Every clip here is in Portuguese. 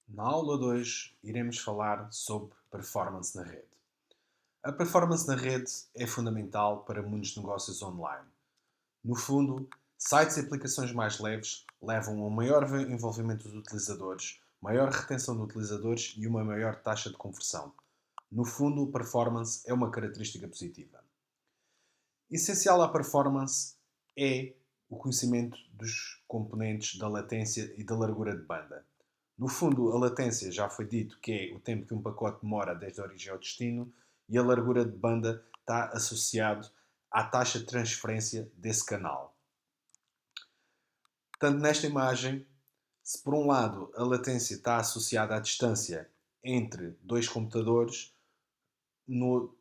Na aula de hoje, iremos falar sobre performance na rede. A performance na rede é fundamental para muitos negócios online. No fundo, sites e aplicações mais leves levam a um maior envolvimento dos utilizadores, maior retenção de utilizadores e uma maior taxa de conversão. No fundo, performance é uma característica positiva. Essencial à performance é o conhecimento dos componentes da latência e da largura de banda. No fundo, a latência já foi dito que é o tempo que um pacote demora desde a origem ao destino e a largura de banda está associado à taxa de transferência desse canal. Portanto, nesta imagem, se por um lado a latência está associada à distância entre dois computadores,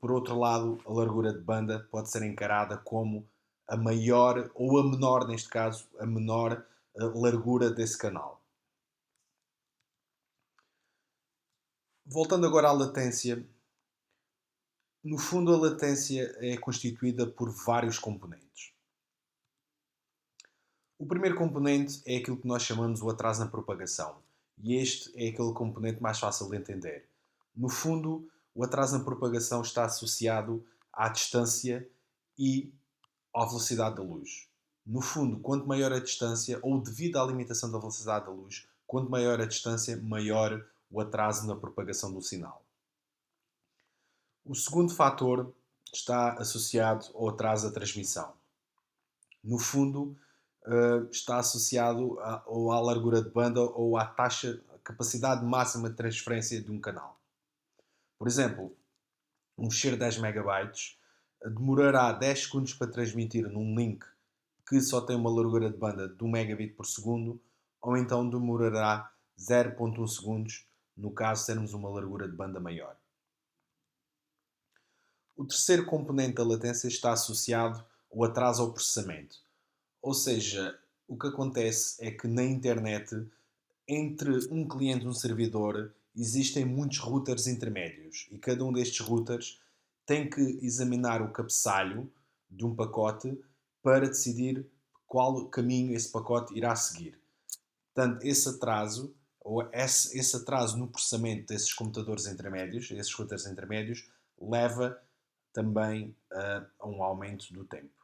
por outro lado, a largura de banda pode ser encarada como a maior, ou a menor, neste caso, a menor largura desse canal. Voltando agora à latência, no fundo a latência é constituída por vários componentes. O primeiro componente é aquilo que nós chamamos o atraso na propagação. E este é aquele componente mais fácil de entender. No fundo, o atraso na propagação está associado à distância e à velocidade da luz. No fundo, quanto maior a distância, ou devido à limitação da velocidade da luz, quanto maior a distância, maior o atraso na propagação do sinal. O segundo fator está associado ao atraso da transmissão. No fundo, está associado ou à largura de banda ou à taxa, capacidade máxima de transferência de um canal. Por exemplo, um ficheiro de 10 megabytes demorará 10 segundos para transmitir num link que só tem uma largura de banda de 1 megabit por segundo, ou então demorará 0.1 segundos no caso de termos uma largura de banda maior. O terceiro componente da latência está associado ao atraso ao processamento. Ou seja, o que acontece é que na internet, entre um cliente e um servidor, existem muitos routers intermédios e cada um destes routers tem que examinar o cabeçalho de um pacote para decidir qual caminho esse pacote irá seguir. Portanto, esse atraso, ou esse atraso no processamento desses computadores intermédios, esses routers intermédios, leva também a um aumento do tempo.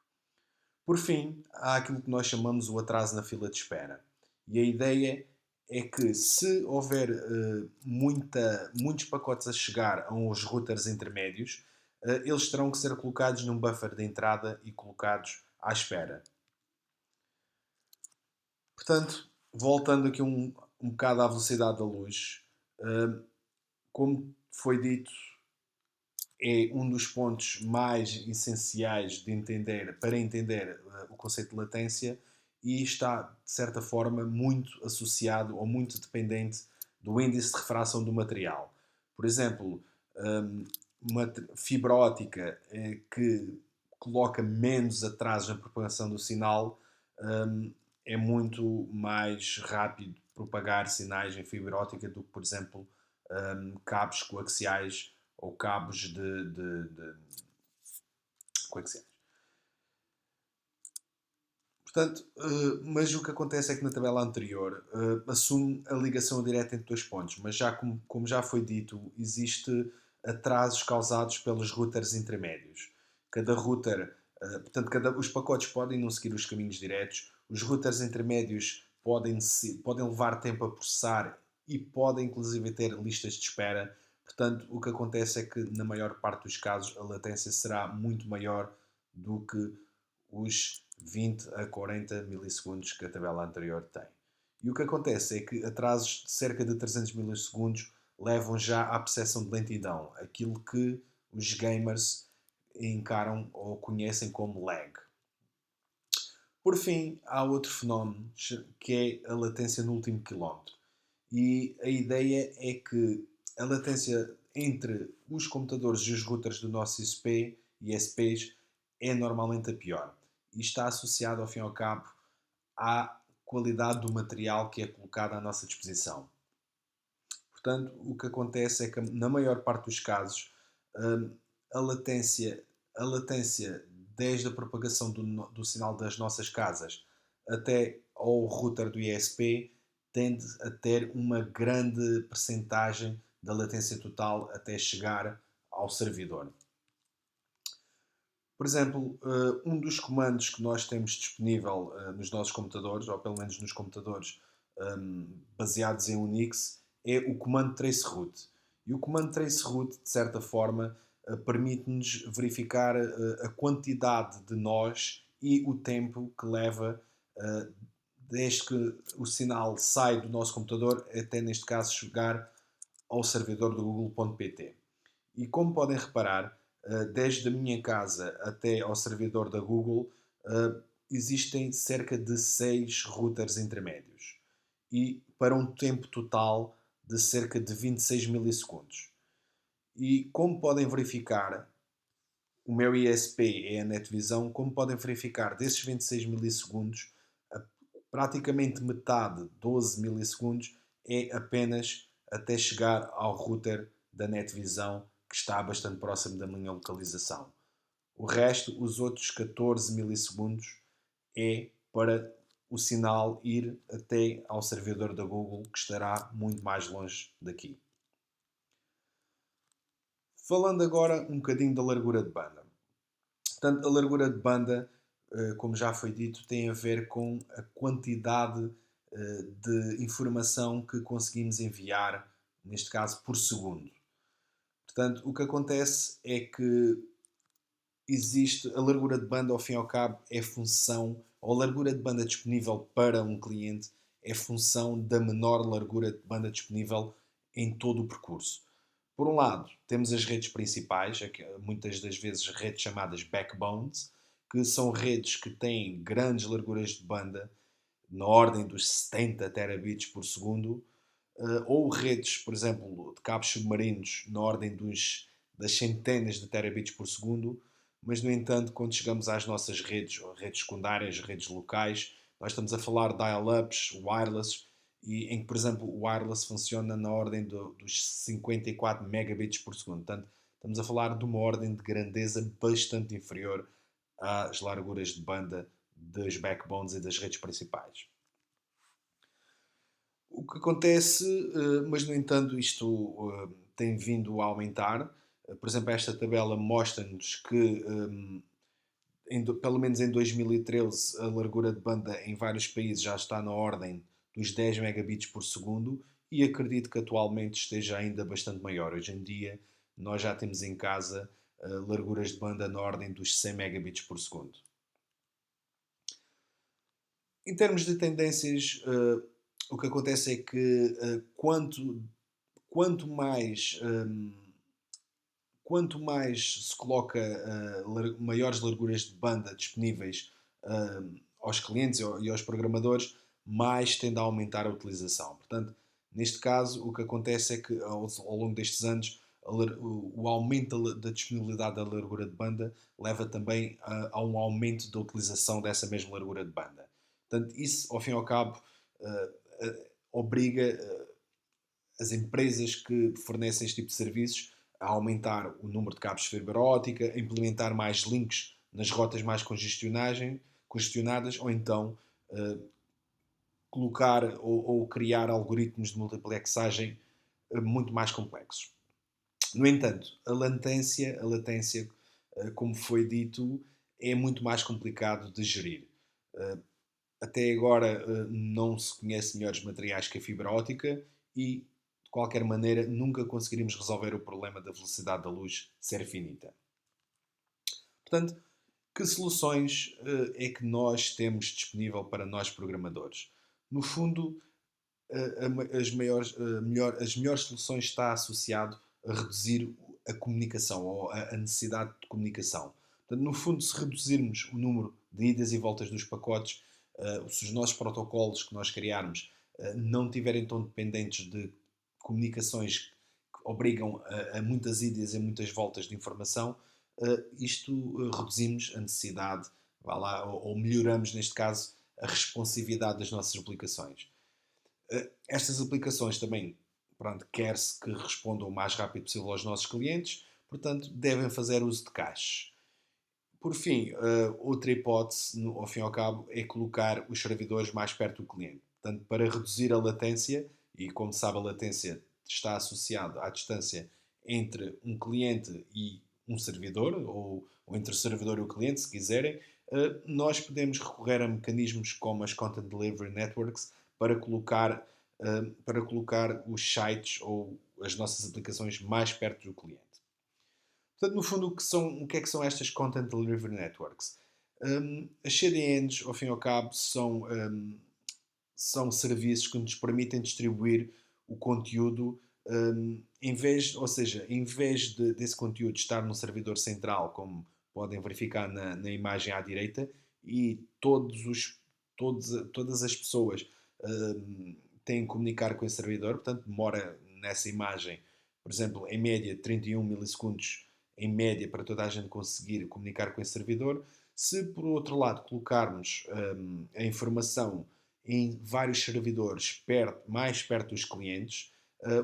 Por fim, há aquilo que nós chamamos o atraso na fila de espera. E a ideia é que se houver muitos pacotes a chegar a uns routers intermédios, eles terão que ser colocados num buffer de entrada e colocados à espera. Portanto, voltando aqui um bocado à velocidade da luz, como foi dito, é um dos pontos mais essenciais de entender, para entender o conceito de latência e está, de certa forma, muito associado ou muito dependente do índice de refração do material. Por exemplo, uma fibra óptica que coloca menos atraso na propagação do sinal é muito mais rápido propagar sinais em fibra óptica do que, por exemplo, cabos coaxiais ou cabos de coaxiais. Portanto, mas o que acontece é que na tabela anterior assume a ligação direta entre dois pontos, mas já como já foi dito, existe atrasos causados pelos routers intermédios. Cada router, portanto, os pacotes podem não seguir os caminhos diretos, os routers intermédios podem levar tempo a processar e podem inclusive ter listas de espera. Portanto, o que acontece é que na maior parte dos casos a latência será muito maior do que os 20 a 40 milissegundos que a tabela anterior tem. E o que acontece é que atrasos de cerca de 300 milissegundos levam já à percepção de lentidão, aquilo que os gamers encaram ou conhecem como lag. Por fim, há outro fenómeno que é a latência no último quilómetro. E a ideia é que a latência entre os computadores e os routers do nosso ISP e ISPs é normalmente a pior. E está associado, ao fim e ao cabo, à qualidade do material que é colocado à nossa disposição. Portanto, o que acontece é que, na maior parte dos casos, hum, a latência, a latência desde a propagação do sinal das nossas casas até ao router do ISP tende a ter uma grande percentagem da latência total até chegar ao servidor. Por exemplo, um dos comandos que nós temos disponível nos nossos computadores, ou pelo menos nos computadores baseados em Unix, é o comando traceroute. E o comando traceroute, de certa forma, permite-nos verificar a quantidade de nós e o tempo que leva desde que o sinal sai do nosso computador até, neste caso, chegar ao servidor do google.pt. E como podem reparar, desde a minha casa até ao servidor da Google, existem cerca de 6 routers intermédios e para um tempo total de cerca de 26 milissegundos. E como podem verificar, o meu ISP é a NetVisão, como podem verificar, desses 26 milissegundos, praticamente metade, 12 milissegundos, é apenas até chegar ao router da NetVisão, que está bastante próximo da minha localização. O resto, os outros 14 milissegundos, é para o sinal ir até ao servidor da Google, que estará muito mais longe daqui. Falando agora um bocadinho da largura de banda. Portanto, a largura de banda, como já foi dito, tem a ver com a quantidade de informação que conseguimos enviar, neste caso por segundo. Portanto, o que acontece é que existe a largura de banda, ao fim e ao cabo, é função, ou a largura de banda disponível para um cliente é função da menor largura de banda disponível em todo o percurso. Por um lado, temos as redes principais, muitas das vezes redes chamadas backbones, que são redes que têm grandes larguras de banda, na ordem dos 70 terabits por segundo, ou redes, por exemplo, de cabos submarinos, na ordem das centenas de terabits por segundo, mas, no entanto, quando chegamos às nossas redes secundárias, redes locais, nós estamos a falar de dial-ups, wireless, e em que, por exemplo, o wireless funciona na ordem dos 54 megabits por segundo. Portanto, estamos a falar de uma ordem de grandeza bastante inferior às larguras de banda das backbones e das redes principais. O que acontece, mas no entanto isto tem vindo a aumentar. Por exemplo, esta tabela mostra-nos que, pelo menos em 2013, a largura de banda em vários países já está na ordem dos 10 megabits por segundo e acredito que atualmente esteja ainda bastante maior. Hoje em dia nós já temos em casa larguras de banda na ordem dos 100 megabits por segundo. Em termos de tendências, o que acontece é que quanto mais quanto mais se coloca maiores larguras de banda disponíveis aos clientes e aos programadores, mais tende a aumentar a utilização. Portanto, neste caso, o que acontece é que ao longo destes anos o aumento da disponibilidade da largura de banda leva também a um aumento da utilização dessa mesma largura de banda. Portanto, isso, ao fim e ao cabo, obriga as empresas que fornecem este tipo de serviços a aumentar o número de cabos de fibra óptica, a implementar mais links nas rotas mais congestionadas ou então colocar ou criar algoritmos de multiplexagem muito mais complexos. No entanto, a latência, como foi dito, é muito mais complicado de gerir. Até agora não se conhece melhores materiais que a fibra óptica e, de qualquer maneira, nunca conseguiremos resolver o problema da velocidade da luz ser finita. Portanto, que soluções é que nós temos disponível para nós programadores? No fundo, as melhores soluções está associado a reduzir a comunicação ou a necessidade de comunicação. Portanto, no fundo, se reduzirmos o número de idas e voltas dos pacotes, se os nossos protocolos que nós criarmos não estiverem tão dependentes de comunicações que obrigam a muitas idas e muitas voltas de informação, isto reduzimos a necessidade, vá lá, ou melhoramos, neste caso, a responsividade das nossas aplicações. Estas aplicações também, pronto, quer-se que respondam o mais rápido possível aos nossos clientes, portanto, devem fazer uso de caches. Por fim, outra hipótese, ao fim e ao cabo, é colocar os servidores mais perto do cliente. Portanto, para reduzir a latência, e como sabe, a latência está associada à distância entre um cliente e um servidor, ou entre o servidor e o cliente, se quiserem, nós podemos recorrer a mecanismos como as Content Delivery Networks para colocar os sites ou as nossas aplicações mais perto do cliente. Portanto, no fundo, o que é que são estas Content Delivery Networks? As CDNs, ao fim e ao cabo, são serviços que nos permitem distribuir o conteúdo em vez desse conteúdo estar num servidor central, como podem verificar na imagem à direita, e todas as pessoas têm que comunicar com esse servidor, portanto demora nessa imagem, por exemplo, em média 31 milissegundos em média para toda a gente conseguir comunicar com esse servidor. Se por outro lado colocarmos a informação em vários servidores mais perto dos clientes,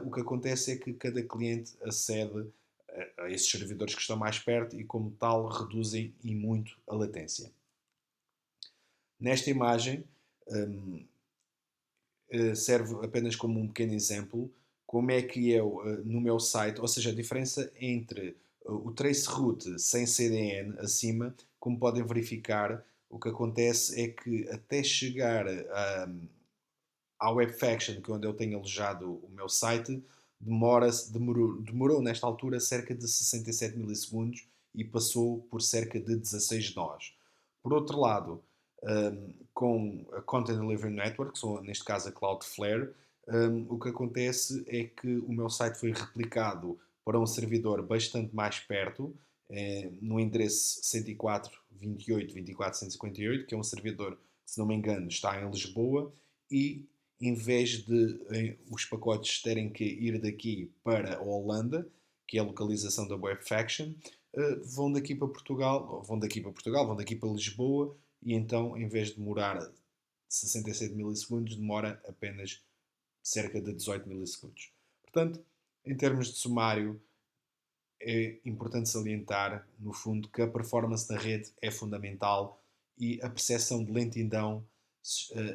o que acontece é que cada cliente acede a esses servidores que estão mais perto e, como tal, reduzem e muito a latência. Nesta imagem, serve apenas como um pequeno exemplo como é que eu, no meu site, ou seja, a diferença entre o traceroute sem CDN acima, como podem verificar, o que acontece é que até chegar à Webfaction, que é onde eu tenho alojado o meu site, demorou nesta altura cerca de 67 milissegundos e passou por cerca de 16 nós. Por outro lado, com a Content Delivery Network, ou neste caso a Cloudflare, o que acontece é que o meu site foi replicado para um servidor bastante mais perto, no endereço 104.28.24.158, que é um servidor, se não me engano, está em Lisboa, e em vez de os pacotes terem que ir daqui para a Holanda, que é a localização da Webfaction, vão daqui para Portugal, vão daqui para Lisboa, e então, em vez de demorar 67 milissegundos, demora apenas cerca de 18 milissegundos. Portanto, em termos de sumário, é importante salientar, no fundo, que a performance da rede é fundamental e a percepção de lentidão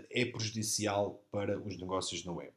é prejudicial para os negócios na web.